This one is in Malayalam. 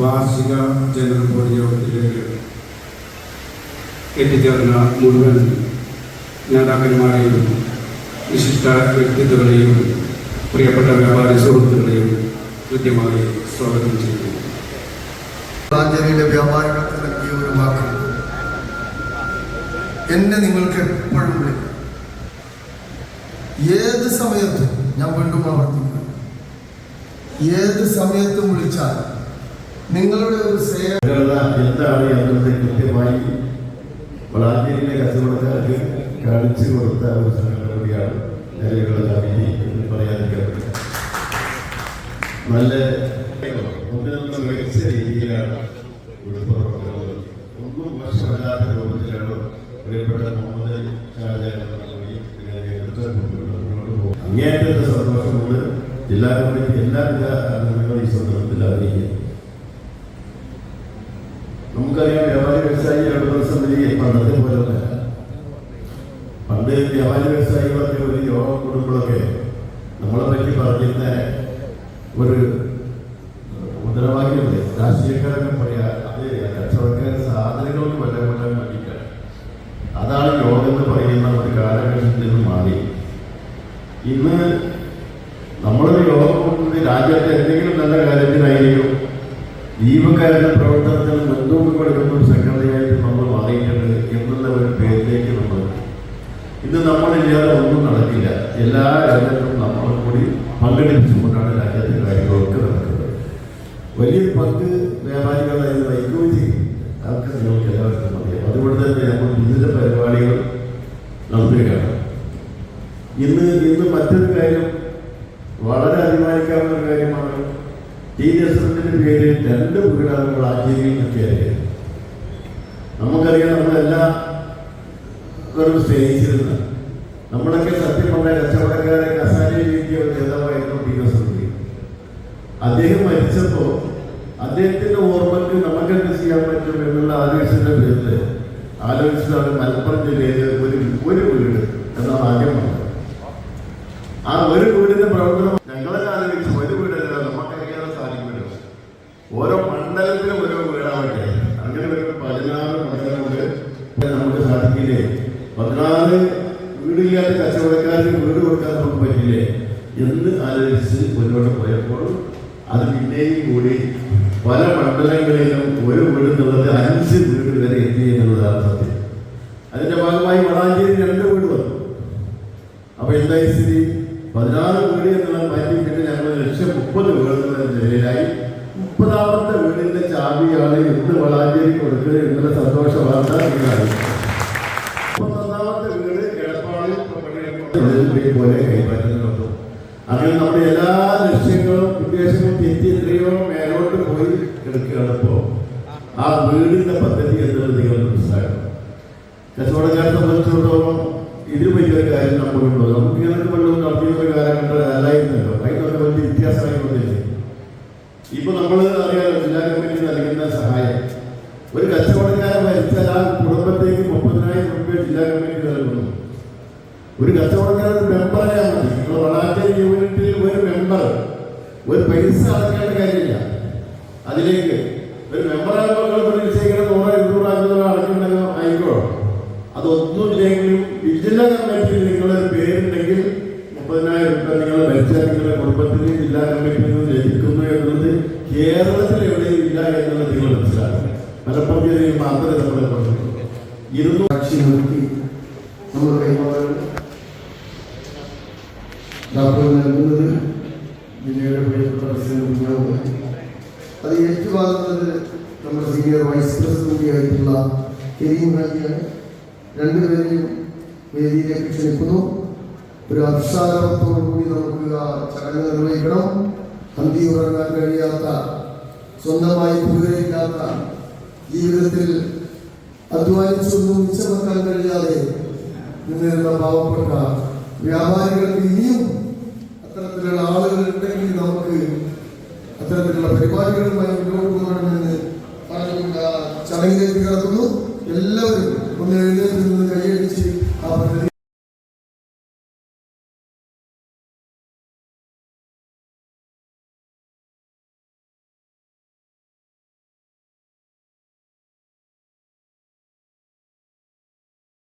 വാർഷിക ജനറൽ ബോഡി യോഗത്തിലേക്ക് എത്തിച്ചേർന്ന മുഴുവൻ നേതാക്കന്മാരെയും വിശിഷ്ട വ്യക്തിത്വങ്ങളെയും പ്രിയപ്പെട്ട വ്യാപാരി സുഹൃത്തുക്കളെയും കൃത്യമായി സ്വാഗതം ചെയ്യുന്നു. വളാഞ്ചേരിയിലെ വ്യാപാരികൾക്ക് നൽകിയ ഒരു വാക്ക്, എന്നെ നിങ്ങൾക്ക് എപ്പോഴും വിളിക്കും. ഏത് സമയത്തും ഞാൻ വീണ്ടും ആവർത്തിക്കുന്നു, ഏത് സമയത്തും വിളിച്ചാൽ നിങ്ങളുടെ ഒരു എന്താണ് എന്നത്തെ കൃത്യമായി വളാഞ്ചേരിയിലെ കച്ചവടക്കാർക്ക് കാണിച്ചു കൊടുത്ത ഒരു സംഘടനയാണ് നിലവിലുള്ള കമ്മിറ്റി എന്ന് പറയാതിരിക്കാൻ പറ്റില്ല. നല്ല മികച്ച രീതിയിലാണ് ഒന്നും മോശമല്ലാത്ത രൂപത്തിലാണ് പ്രിയപ്പെട്ട മുഹമ്മദ് ഷാജഹാൻ അങ്ങേയറ്റത്തെ സന്തോഷമുണ്ട്. ജില്ലാ കമ്മിറ്റി എല്ലാവിധ അംഗങ്ങളും ഈ സന്ദർഭത്തിൽ അറിയിക്കുന്നു. നമുക്കറിയാം, വ്യാപാരി വ്യവസായി അടുത്ത സമിതി പണ്ടത്തെ പോലെ പണ്ട് വ്യാപാരി വ്യവസായികളൊക്കെ ഒരു യോഗം കൂടുമ്പോഴൊക്കെ നമ്മളെ പറ്റി പറഞ്ഞിരുന്ന ഒരു മുദ്രാവാക്യമുണ്ട്, രാഷ്ട്രീയക്കാരൊക്കെ പറയാ, അത് കച്ചവടക്കാരുടെ സാധനങ്ങൾക്ക് വില കൊണ്ടാൻ വേണ്ടിയിട്ടാണ്. അതാണ് യോഗം എന്ന് പറയുന്ന ഒരു കാലഘട്ടത്തിൽ നിന്ന് മാറി. ഇന്ന് നമ്മളൊരു യോഗം കൂടുന്നത് രാജ്യത്തെ എന്തെങ്കിലും നല്ല കാര്യത്തിനായിരിക്കും, ജീവകാരുടെ പ്രവർത്തനത്തിൽ മുൻതൂക്കം കൊടുക്കുന്ന ഒരു സംഘടനയായിട്ട് നമ്മൾ മാറിയിട്ടുണ്ട് എന്നുള്ള ഒരു പേരിലേക്ക് നമ്മൾ ഇന്ന് നമ്മളില്ലാതെ ഒന്നും നടക്കില്ല. എല്ലാ രാജ്യത്തും നമ്മളെ കൂടി പങ്കെടുപ്പിച്ചുകൊണ്ടാണ് രാജ്യത്തെ കാര്യങ്ങളൊക്കെ നടക്കുന്നത്. വലിയൊരു പങ്ക് വ്യാപാരികളായി വഹിക്കുകയും ചെയ്യും. അതൊക്കെ നിങ്ങൾക്ക് എല്ലാവർക്കും അറിയാം. അതുകൊണ്ട് തന്നെ നമ്മൾ വിവിധ പരിപാടികൾ നടത്തുകയാണ്. ഇന്ന് മറ്റൊരു കാര്യം, വളരെ അഭിമാനിക്കാവുന്ന ഒരു കാര്യമാണ്. ടി റെസ്റ്റോറൻറ്റിന്റെ പേര് 2 വീടാണ് വളാഞ്ചേരിയിൽ നിന്നൊക്കെ അറിയാം. നമുക്കറിയാം, നമ്മളെല്ലാം സ്നേഹിച്ചിരുന്ന നമ്മളൊക്കെ സത്യം പറഞ്ഞ കച്ചവടക്കാരെ കസാരയിലേക്ക് ഒരു നേതാവായിരുന്നു ടി റെസ്റ്റോറൻറ്റ്. അദ്ദേഹം മരിച്ചപ്പോൾ അദ്ദേഹത്തിന്റെ ഓർമ്മയ്ക്ക് നമുക്കെന്ത് ചെയ്യാൻ പറ്റും എന്നുള്ള ആലോചിച്ചതിന്റെ പേരിൽ ആലോചിച്ചതാണ് മലപ്പുറം ജില്ലയിൽ ഒരു വീട് എന്നാണ് ആദ്യം പറഞ്ഞത്. ആ ഒരു വീടിന്റെ പ്രവർത്തനം ഞങ്ങളൊക്കെ ആലോചിച്ചു. ഒരു വീടല്ല, നമുക്കറിയാതെ സാധിക്കുമല്ലോ. ഓരോ മണ്ഡലത്തിലും ഓരോ വീടാവട്ടെ. അങ്ങനെ ഒരു 16 മണ്ഡലമുണ്ട്. നമുക്ക് സാധിക്കില്ലേ? 16 വീടില്ലാത്ത കച്ചവടക്കാർക്ക് വീട് കൊടുക്കാൻ നമുക്ക് പറ്റില്ലേ എന്ന് ആലോചിച്ച് മുന്നോട്ട് പോയപ്പോൾ അത് പിന്നെയും കൂടി പല മണ്ഡലങ്ങളിലും ഒരു വീട് എന്നുള്ളത് 5 വീട് വരെ എത്തി എന്നുള്ളതാണ് സത്യം. അതിന്റെ ഭാഗമായി വളാഞ്ചേരി 2 വീട് വന്നു. അപ്പൊ എന്തായി സ്ഥിതി? 16 വീട് എന്നുള്ള മാറ്റിയിട്ട് ഞങ്ങൾ 130 വീട് എന്നുള്ള നിലയിലായി. 30ാമത്തെ വീടിന്റെ ചാവിയാണ് ഇന്ന് വളാഞ്ചേരി കൊടുക്കുക എന്നുള്ള സന്തോഷ വാർത്ത നിങ്ങളാണ്. 31ാമത്തെ വീട് എടപ്പാളിൽ പോലെ കൈമാറ്റുന്നുണ്ട്. അങ്ങനെ നമ്മുടെ എല്ലാ ലക്ഷ്യങ്ങളും ഉദ്ദേശങ്ങളും തെറ്റി എത്രയോ മേലോട്ട് പോയി കിടക്കുകയാണ്. ഇപ്പോൾ ആ വീടിന്റെ പദ്ധതി എന്നുള്ളത് നിങ്ങൾ മനസ്സിലാക്കണം. കച്ചവടക്കാരെ സംബന്ധിച്ചിടത്തോളം ഇതിന് വലിയൊരു കാര്യം നമ്മളുണ്ടോ? നമുക്ക് ഇങ്ങനത്തെ വെള്ളം നടത്തിയ ഒരു കാലഘട്ടം അല്ലായിരുന്നല്ലോ. അതിനൊക്കെ വലിയ വ്യത്യാസമായി വന്നില്ലേ? ഇപ്പൊ നമ്മൾ അറിയാലോ, ജില്ലാ കമ്മിറ്റി നൽകുന്ന സഹായം. ഒരു കച്ചവടക്കാരൻ മരിച്ചാൽ ആ കുടുംബത്തേക്ക് 30,000 രൂപ ജില്ലാ കമ്മിറ്റി നൽകുന്നു. ഒരു കച്ചവടക്കാരൻ മെമ്പറായാൽ മതി. നിങ്ങൾ വളാഞ്ചേരി യൂണിറ്റിൽ ഒരു മെമ്പർ ഒരു പൈസ അടക്കേണ്ട കാര്യമില്ല. അതിലേക്ക് ഒരു മെമ്പറാകുമ്പോൾ നിശ്ചയിക്കുന്ന 100-200 അടക്കുന്നുണ്ടെങ്കിൽ ആയിക്കോ. അതൊന്നുമില്ലെങ്കിലും ജില്ലാ കമ്മിറ്റിയിൽ നിങ്ങളൊരു പേരുണ്ടെങ്കിൽ 30,000 രൂപ നിങ്ങൾ മരിച്ചാൽ നിങ്ങളുടെ കുടുംബത്തിന് ജില്ലാ കമ്മിറ്റിയിൽ നിന്ന് ലഭിക്കുന്നു എന്നുള്ളത് കേരളത്തിൽ എവിടെയും ഇല്ല എന്നുള്ളത് നിങ്ങൾ മനസ്സിലാക്കണം. മലപ്പുറം ജില്ലയിൽ മാത്രമേ നമ്മൾ പറഞ്ഞിട്ടുള്ളൂ. 200 സാക്ഷി നിർത്തി നമ്മൾ കൈമാറുന്നത് നൽകുന്നത് ജില്ലയുടെ പ്രിയപ്പെട്ട പ്രസിഡന്റ്. അത് ഏറ്റുവാങ്ങുന്നത് നമ്മുടെ സീനിയർ വൈസ് പ്രസിഡന്റ് ആയിട്ടുള്ള കരീം ഹാജിയാണ്. 2 പേരെയും വേദിയിലേക്ക് ക്ഷണിക്കുന്നു. ഒരു അഭിഷാദത്തോടുകൂടി നമുക്ക് ആ ചടങ്ങ് നിർവഹിക്കണം. ഹന്തി ഉറങ്ങാൻ കഴിയാത്ത, സ്വന്തമായി കുതിരയില്ലാത്ത, ജീവിതത്തിൽ അധ്വാനിച്ചൊന്നും മിച്ചമെക്കാൻ കഴിയാതെ നിന്നിരുന്ന പാവപ്പെട്ട വ്യാപാരികൾക്ക് ഇനിയും അത്തരത്തിലുള്ള ആളുകൾ ഉണ്ടെങ്കിൽ നമുക്ക് അത്തരത്തിലുള്ള പരിപാടികളുമായി മുന്നോട്ട് പോകണമെന്ന് പറഞ്ഞുകൊണ്ട് ചടങ്ങിലേക്ക് കടക്കുന്നു. എല്ലാവരും ഒന്ന് എഴുതി